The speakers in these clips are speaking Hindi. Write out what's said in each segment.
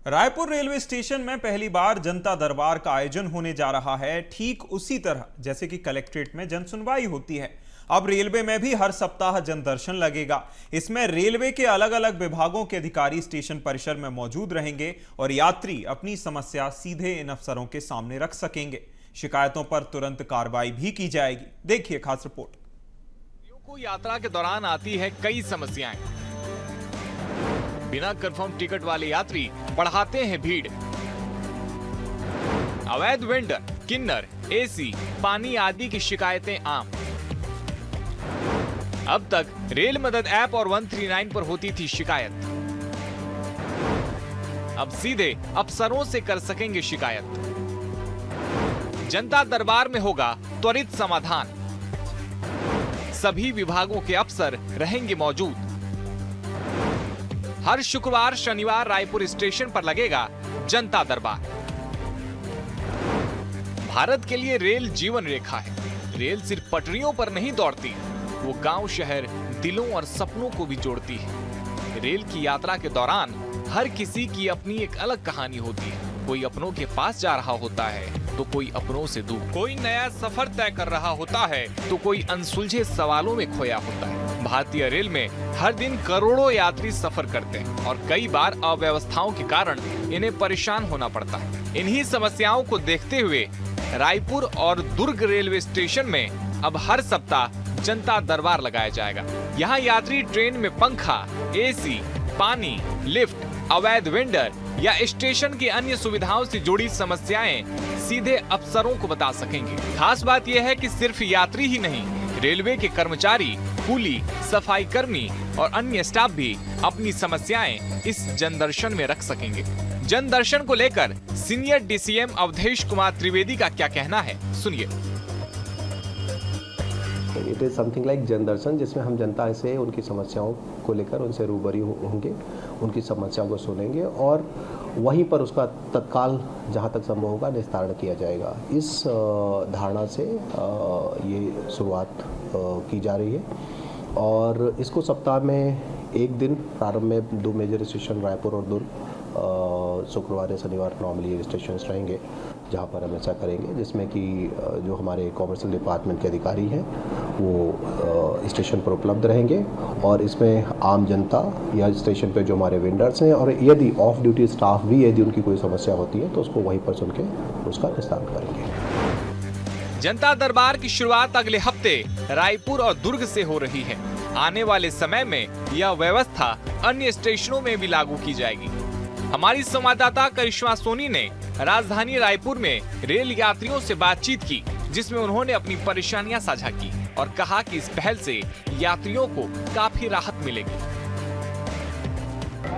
रायपुर रेलवे स्टेशन में पहली बार जनता दरबार का आयोजन होने जा रहा है, ठीक उसी तरह जैसे कि कलेक्ट्रेट में जन सुनवाई होती है। अब रेलवे में भी हर सप्ताह जन दर्शन लगेगा। इसमें रेलवे के अलग अलग विभागों के अधिकारी स्टेशन परिसर में मौजूद रहेंगे और यात्री अपनी समस्या सीधे इन अफसरों के सामने रख सकेंगे। शिकायतों पर तुरंत कार्रवाई भी की जाएगी। देखिए खास रिपोर्ट। को यात्रा के दौरान आती है कई समस्याएं। बिना कंफर्म टिकट वाले यात्री बढ़ाते हैं भीड़। अवैध वेंडर, किन्नर, एसी, पानी आदि की शिकायतें आम। अब तक रेल मदद ऐप और 139 पर होती थी शिकायत। अब सीधे अफसरों से कर सकेंगे शिकायत। जनता दरबार में होगा त्वरित समाधान। सभी विभागों के अफसर रहेंगे मौजूद। हर शुक्रवार शनिवार रायपुर स्टेशन पर लगेगा जनता दरबार। भारत के लिए रेल जीवन रेखा है। रेल सिर्फ पटरियों पर नहीं दौड़ती, वो गांव, शहर, दिलों और सपनों को भी जोड़ती है। रेल की यात्रा के दौरान हर किसी की अपनी एक अलग कहानी होती है। कोई अपनों के पास जा रहा होता है तो कोई अपनों से दूर। कोई नया सफर तय कर रहा होता है तो कोई अनसुलझे सवालों में खोया होता है। भारतीय रेल में हर दिन करोड़ों यात्री सफर करते हैं और कई बार अव्यवस्थाओं के कारण इन्हें परेशान होना पड़ता है। इन्हीं समस्याओं को देखते हुए रायपुर और दुर्ग रेलवे स्टेशन में अब हर सप्ताह जनता दरबार लगाया जाएगा। यहाँ यात्री ट्रेन में पंखा, एसी, पानी, लिफ्ट, अवैध वेंडर या स्टेशन की अन्य सुविधाओं से जुड़ी समस्याएं सीधे अफसरों को बता सकेंगे। खास बात यह है कि सिर्फ यात्री ही नहीं, रेलवे के कर्मचारी, कूली, सफाई कर्मी और अन्य स्टाफ भी अपनी समस्याएं इस जनदर्शन में रख सकेंगे। जनदर्शन को लेकर सीनियर डीसीएम अवधेश कुमार त्रिवेदी का क्या कहना है, सुनिए। इट इज़ समथिंग लाइक जनदर्शन, जिसमें हम जनता से उनकी समस्याओं को लेकर उनसे रूबरू होंगे, उनकी समस्याओं को सुनेंगे और वहीं पर उसका तत्काल जहां तक संभव होगा निस्तारण किया जाएगा। इस धारणा से ये शुरुआत की जा रही है और इसको सप्ताह में एक दिन प्रारंभ में 2 मेजर स्टेशन रायपुर और दुर्ग, शुक्रवार या शनिवार नॉर्मली स्टेशन रहेंगे जहाँ पर हम ऐसा करेंगे, जिसमें कि जो हमारे कॉमर्शियल डिपार्टमेंट के अधिकारी हैं वो स्टेशन पर उपलब्ध रहेंगे और इसमें आम जनता या स्टेशन पे जो हमारे वेंडर्स हैं और यदि ऑफ ड्यूटी स्टाफ भी यदि उनकी कोई समस्या होती है तो उसको वहीं पर सुन के उसका निस्तारण करेंगे। जनता दरबार की शुरुआत अगले हफ्ते रायपुर और दुर्ग से हो रही है। आने वाले समय में यह व्यवस्था अन्य स्टेशनों में भी लागू की जाएगी। हमारी संवाददाता करिश्मा सोनी ने राजधानी रायपुर में रेल यात्रियों से बातचीत की, जिसमें उन्होंने अपनी परेशानियां साझा की और कहा कि इस पहल से यात्रियों को काफी राहत मिलेगी।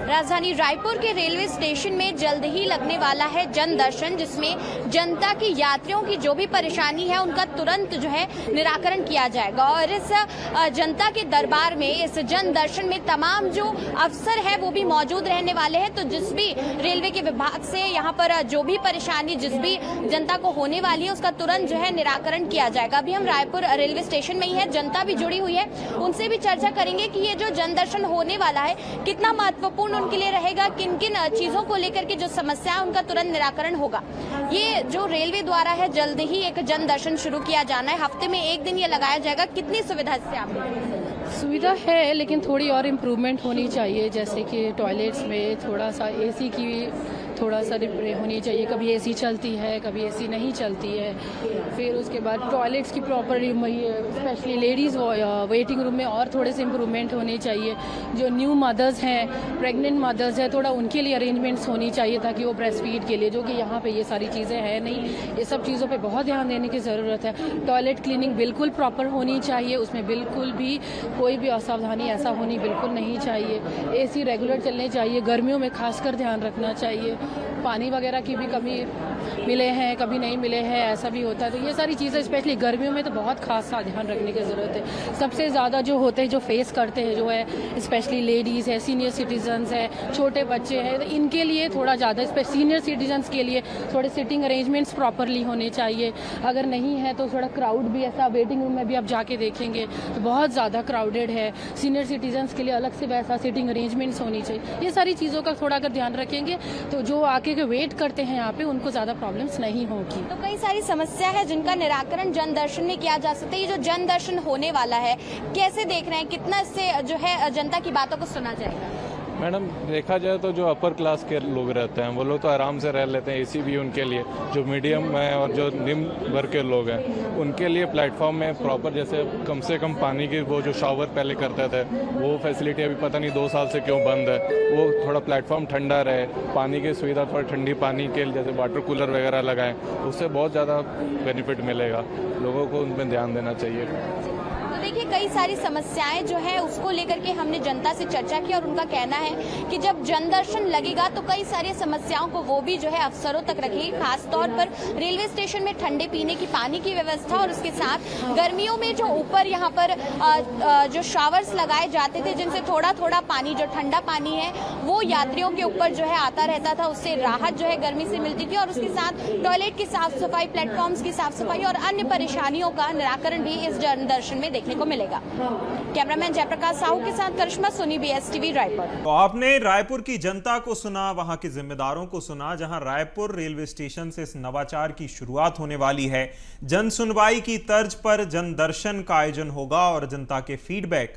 राजधानी रायपुर के रेलवे स्टेशन में जल्द ही लगने वाला है जन दर्शन, जिसमें जनता की, यात्रियों की जो भी परेशानी है उनका तुरंत जो है निराकरण किया जाएगा। और इस जनता के दरबार में, इस जन दर्शन में तमाम जो अफसर है वो भी मौजूद रहने वाले हैं। तो जिस भी रेलवे के विभाग से यहाँ पर जो भी परेशानी जिस भी जनता को होने वाली है उसका तुरंत जो है निराकरण किया जाएगा। अभी हम रायपुर रेलवे स्टेशन में ही है, जनता भी जुड़ी हुई है, उनसे भी चर्चा करेंगे कि ये जो जन दर्शन होने वाला है कितना महत्वपूर्ण उनके लिए रहेगा, किन किन चीजों को लेकर के जो समस्या है उनका तुरंत निराकरण होगा। ये जो रेलवे द्वारा है जल्द ही एक जन दर्शन शुरू किया जाना है, हफ्ते में एक दिन ये लगाया जाएगा। कितनी सुविधा इससे आपको? सुविधा है लेकिन थोड़ी और इम्प्रूवमेंट होनी चाहिए, जैसे कि टॉयलेट्स में थोड़ा सा एसी की थोड़ा सा होनी चाहिए। कभी एसी चलती है, कभी एसी नहीं चलती है। फिर उसके बाद टॉयलेट्स की proper specially ladies waiting room में और थोड़े से इम्प्रूवमेंट होनी चाहिए। जो न्यू मदर्स हैं, प्रेग्नेंट मदर्स हैं, थोड़ा उनके लिए अरेंजमेंट्स होनी चाहिए ताकि वो ब्रेस्ट फीड के लिए, जो कि यहाँ पे ये सारी चीज़ें हैं नहीं। ये सब चीज़ों पे बहुत ध्यान देने की ज़रूरत है। टॉयलेट क्लीनिंग बिल्कुल प्रॉपर होनी चाहिए, उसमें बिल्कुल भी कोई भी असावधानी ऐसा होनी बिल्कुल नहीं चाहिए। एसी रेगुलर चलने चाहिए, गर्मियों में खासकर ध्यान रखना चाहिए। पानी वगैरह की भी कभी मिले हैं, कभी नहीं मिले हैं, ऐसा भी होता है। तो ये सारी चीज़ें स्पेशली गर्मियों में तो बहुत खास सा ध्यान रखने की ज़रूरत है। सबसे ज़्यादा जो होते हैं, जो फेस करते हैं, जो है स्पेशली लेडीज़ है, सीनियर सिटीजन्स है, छोटे बच्चे हैं, तो इनके लिए थोड़ा ज़्यादा, सीनियर सिटीजन्स के लिए थोड़े सिटिंग अरेंजमेंट्स प्रॉपरली होने चाहिए। अगर नहीं है तो थोड़ा क्राउड भी, ऐसा वेटिंग रूम में भी आप जाके देखेंगे तो बहुत ज़्यादा क्राउडेड क्राउडेड है, सीनियर सिटीजन्स के लिए अलग से वैसा सीटिंग अरेंजमेंट्स होनी चाहिए। ये सारी चीज़ों का थोड़ा अगर ध्यान रखेंगे तो जो आके के वेट करते हैं यहाँ पे उनको ज़्यादा प्रॉब्लम्स नहीं होगी। तो कई सारी समस्या है जिनका निराकरण जन दर्शन में किया जा सकता है। ये जो जन दर्शन होने वाला है, कैसे देख रहे हैं, कितना इससे जो है जनता की बातों को सुना जाएगा? मैडम देखा जाए तो जो अपर क्लास के लोग रहते हैं वो लोग तो आराम से रह लेते हैं, एसी भी उनके लिए। जो मीडियम है और जो निम्न वर्ग के लोग हैं उनके लिए प्लेटफॉर्म में प्रॉपर जैसे कम से कम पानी की वो जो शावर पहले करते थे वो फैसिलिटी अभी पता नहीं 2 साल से क्यों बंद है। वो थोड़ा प्लेटफॉर्म ठंडा रहे, पानी की सुविधा थोड़ा ठंडी पानी के जैसे वाटर कूलर वगैरह लगाएं, उससे बहुत ज़्यादा बेनिफिट मिलेगा। लोगों को उन पर ध्यान देना चाहिए। तो देखिए कई सारी समस्याएं जो है उसको लेकर के हमने जनता से चर्चा की और उनका कहना है कि जब जन दर्शन लगेगा तो कई सारी समस्याओं को वो भी जो है अफसरों तक रखेगी। खासतौर पर रेलवे स्टेशन में ठंडे पीने की पानी की व्यवस्था और उसके साथ गर्मियों में जो ऊपर यहाँ पर जो शावर्स लगाए जाते थे जिनसे थोड़ा थोड़ा पानी जो ठंडा पानी है वो यात्रियों के ऊपर जो है आता रहता था, उससे राहत जो है गर्मी से मिलती थी। और उसके साथ टॉयलेट की साफ सफाई, प्लेटफॉर्म्स की साफ सफाई और अन्य परेशानियों का निराकरण भी इस जन दर्शन में देखने को मिलेगा। कैमरामैन जयप्रकाश साहू के साथ करिश्मा सोनी, BSTV रायपुर। तो आपने रायपुर की जनता को सुना, वहां के जिम्मेदारों को सुना, जहां रायपुर रेलवे स्टेशन से इस नवाचार की शुरुआत होने वाली है। जन सुनवाई की तर्ज पर जन दर्शन का आयोजन होगा और जनता के फीडबैक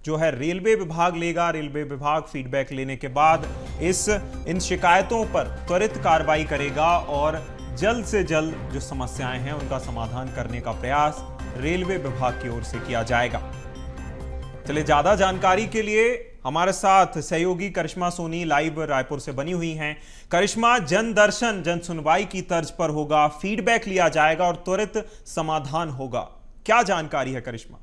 जो है रेलवे विभाग लेगा। रेलवे विभाग फीडबैक लेने के बाद इन शिकायतों पर त्वरित कार्रवाई करेगा और जल्द से जल्द जो समस्याएं हैं उनका समाधान करने का प्रयास रेलवे विभाग की ओर से किया जाएगा। चलिए, ज्यादा जानकारी के लिए हमारे साथ सहयोगी करिश्मा सोनी लाइव रायपुर से बनी हुई हैं। करिश्मा, जन दर्शन जन सुनवाई की तर्ज पर होगा, फीडबैक लिया जाएगा और त्वरित समाधान होगा, क्या जानकारी है करिश्मा?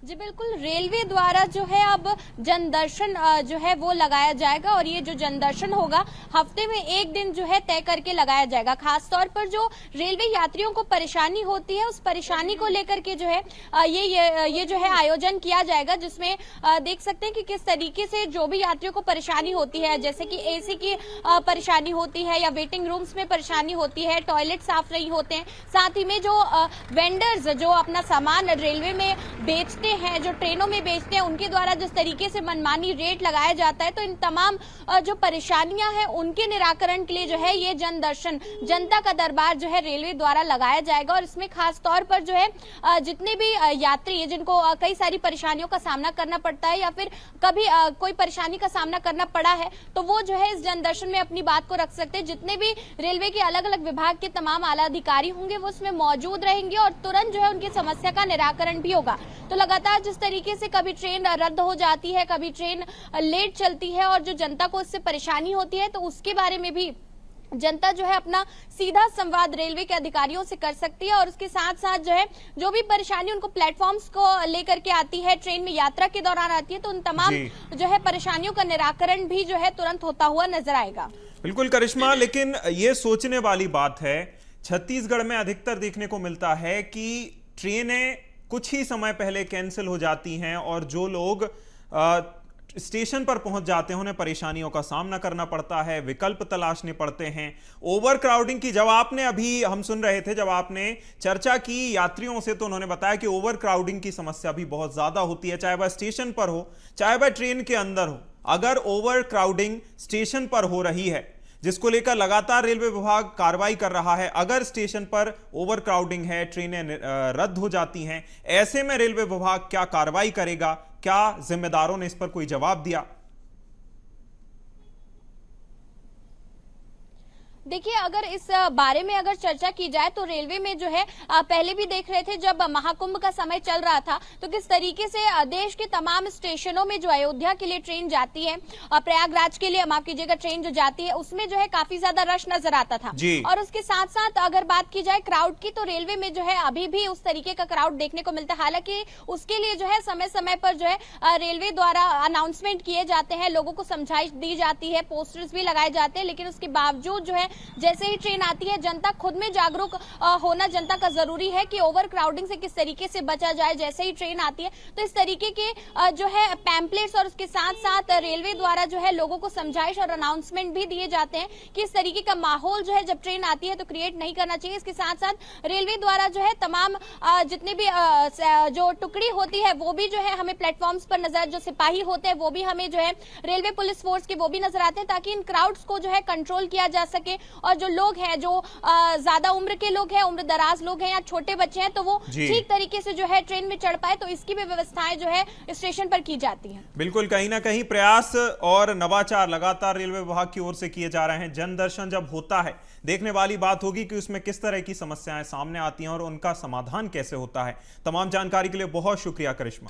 जी बिल्कुल, रेलवे द्वारा जो है अब जन दर्शन जो है वो लगाया जाएगा और ये जो जन दर्शन होगा हफ्ते में एक दिन जो है तय करके लगाया जाएगा। खासतौर पर जो रेलवे यात्रियों को परेशानी होती है उस परेशानी को लेकर के जो है ये जो है आयोजन किया जाएगा, जिसमें देख सकते हैं कि किस तरीके से जो भी यात्रियों को परेशानी होती है, जैसे कि एसी की परेशानी होती है या वेटिंग रूम्स में परेशानी होती है, टॉयलेट साफ नहीं होते हैं, साथ ही में जो वेंडर्स जो अपना सामान रेलवे में बेचते हैं, जो ट्रेनों में बेचते हैं, उनके द्वारा जिस तरीके से मनमानी रेट लगाया जाता है, तो इन तमाम जो परेशानियां हैं उनके निराकरण के लिए जो है ये जन दर्शन जनता का दरबार जो है रेलवे द्वारा लगाया जाएगा। और इसमें खास तौर पर जो है जितने भी यात्री हैं जिनको कई सारी परेशानियों का सामना करना पड़ता है या फिर कभी कोई परेशानी का सामना करना पड़ा है तो वो जो है इस जन दर्शन में अपनी बात को रख सकते हैं। जितने भी रेलवे के अलग अलग विभाग के तमाम आला अधिकारी होंगे वो उसमें मौजूद रहेंगे और तुरंत जो है उनकी समस्या का निराकरण भी होगा। तो लगातार जिस तरीके से कभी ट्रेन रद्द हो जाती है, कभी ट्रेन लेट चलती है और जो जनता को इससे परेशानी होती है, तो उसके बारे में भी जनता जो है अपना सीधा संवाद रेलवे के अधिकारियों से कर सकती है। और उसके साथ साथ जो है जो भी परेशानी उनको प्लेटफॉर्म्स को लेकर के आती है, ट्रेन में यात्रा के दौरान आती है, तो उन तमाम जो है परेशानियों का निराकरण भी जो है तुरंत होता हुआ नजर आएगा। बिल्कुल करिश्मा, लेकिन ये सोचने वाली बात है, छत्तीसगढ़ में अधिकतर देखने को मिलता है कि ट्रेनें कुछ ही समय पहले कैंसिल हो जाती हैं और जो लोग स्टेशन पर पहुंच जाते हैं उन्हें परेशानियों का सामना करना पड़ता है, विकल्प तलाशने पड़ते हैं। ओवर क्राउडिंग की जब आपने अभी हम सुन रहे थे, जब आपने चर्चा की यात्रियों से, तो उन्होंने बताया कि ओवर क्राउडिंग की समस्या भी बहुत ज्यादा होती है, चाहे वह स्टेशन पर हो चाहे वह ट्रेन के अंदर हो। अगर ओवर क्राउडिंग स्टेशन पर हो रही है, जिसको लेकर लगातार रेलवे विभाग कार्रवाई कर रहा है, अगर स्टेशन पर ओवर क्राउडिंग है, ट्रेनें रद्द हो जाती हैं, ऐसे में रेलवे विभाग क्या कार्रवाई करेगा? क्या जिम्मेदारों ने इस पर कोई जवाब दिया? देखिए, अगर इस बारे में अगर चर्चा की जाए तो रेलवे में जो है पहले भी देख रहे थे जब महाकुंभ का समय चल रहा था तो किस तरीके से देश के तमाम स्टेशनों में जो अयोध्या के लिए ट्रेन जाती है, प्रयागराज के लिए माफ कीजिएगा ट्रेन जो जाती है, उसमें जो है काफी ज्यादा रश नजर आता था। और उसके साथ साथ अगर बात की जाए क्राउड की, तो रेलवे में जो है अभी भी उस तरीके का क्राउड देखने को मिलता है। हालांकि उसके लिए जो है समय समय पर जो है रेलवे द्वारा अनाउंसमेंट किए जाते हैं, लोगों को समझाइश दी जाती है, पोस्टर्स भी लगाए जाते हैं, लेकिन उसके बावजूद जो है जैसे ही ट्रेन आती है जनता खुद में जागरूक होना जनता का जरूरी है कि ओवर क्राउडिंग से किस तरीके से बचा जाए। जैसे ही ट्रेन आती है तो इस तरीके के जो है पैम्पलेट्स और उसके साथ साथ रेलवे द्वारा जो है लोगों को समझाइश और अनाउंसमेंट भी दिए जाते हैं कि इस तरीके का माहौल जो है जब ट्रेन आती है तो क्रिएट नहीं करना चाहिए। इसके साथ साथ रेलवे द्वारा जो है तमाम जितने भी जो टुकड़ी होती है वो भी जो है हमें प्लेटफॉर्म्स पर नजर, जो सिपाही होते हैं वो भी हमें जो है रेलवे पुलिस फोर्स के वो भी नजर आते हैं ताकि इन क्राउड्स को जो है कंट्रोल किया जा सके। और जो लोग हैं जो ज्यादा उम्र के लोग हैं, उम्र दराज लोग हैं या छोटे बच्चे हैं तो वो ठीक तरीके से जो है ट्रेन में चढ़ पाए, तो इसकी भी व्यवस्थाएं जो है स्टेशन पर की जाती हैं। बिल्कुल, कहीं ना कहीं प्रयास और नवाचार लगातार रेलवे विभाग की ओर से किए जा रहे हैं। जन दर्शन जब होता है, देखने वाली बात होगी कि उसमें किस तरह की समस्याएं सामने आती हैं और उनका समाधान कैसे होता है। तमाम जानकारी के लिए बहुत शुक्रिया करिश्मा।